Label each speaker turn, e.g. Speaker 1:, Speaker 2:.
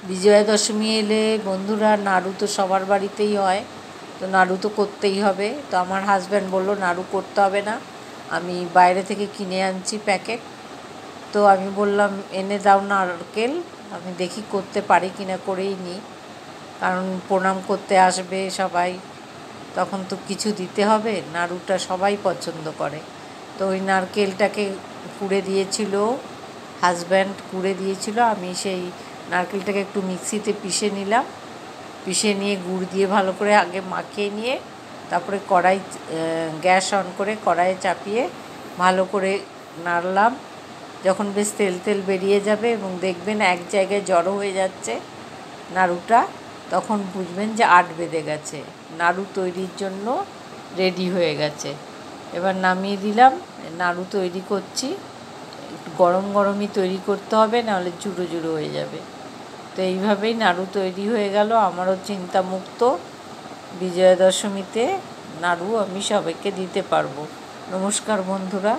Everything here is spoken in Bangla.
Speaker 1: বিজয়া দশমী এলে বন্ধুরা নাড়ু তো সবার বাড়িতেই হয়, তো নাড়ু তো করতেই হবে। তো আমার হাজব্যান্ড বললো নাড়ু করতে হবে না, আমি বাইরে থেকে কিনে আনছি প্যাকেট। তো আমি বললাম এনে দাও নারকেল, আমি দেখি করতে পারি কিনা, করেই নিই, কারণ প্রণাম করতে আসবে সবাই, তখন তো কিছু দিতে হবে, নাড়ুটা সবাই পছন্দ করে। তো ওই নারকেলটাকে কুড়ে দিয়েছিল হাজব্যান্ড, কুড়ে দিয়েছিল, আমি সেই নারকেলটাকে একটু মিক্সিতে পিষে নিলাম, পিষে নিয়ে গুড় দিয়ে ভালো করে আগে মাখিয়ে নিয়ে তারপরে গ্যাস অন করে কড়াইয়ে চাপিয়ে ভালো করে নাড়লাম। যখন বেশ তেল তেল বেরিয়ে যাবে এবং দেখবেন এক জায়গায় জড়ো হয়ে যাচ্ছে নাড়ুটা, তখন বুঝবেন যে আট বেঁধে গেছে, নাড়ু তৈরির জন্য রেডি হয়ে গেছে। এবার নামিয়ে দিলাম, নাড়ু তৈরি করছি। গরম গরমই তৈরি করতে হবে, নাহলে জুড়ো জুড়ো হয়ে যাবে। তো এইভাবেই নাড়ু তৈরি হয়ে গেল। আমারও চিন্তামুক্ত, বিজয়া দশমীতে নাড়ু আমি সবাইকে দিতে পারবো। নমস্কার বন্ধুরা।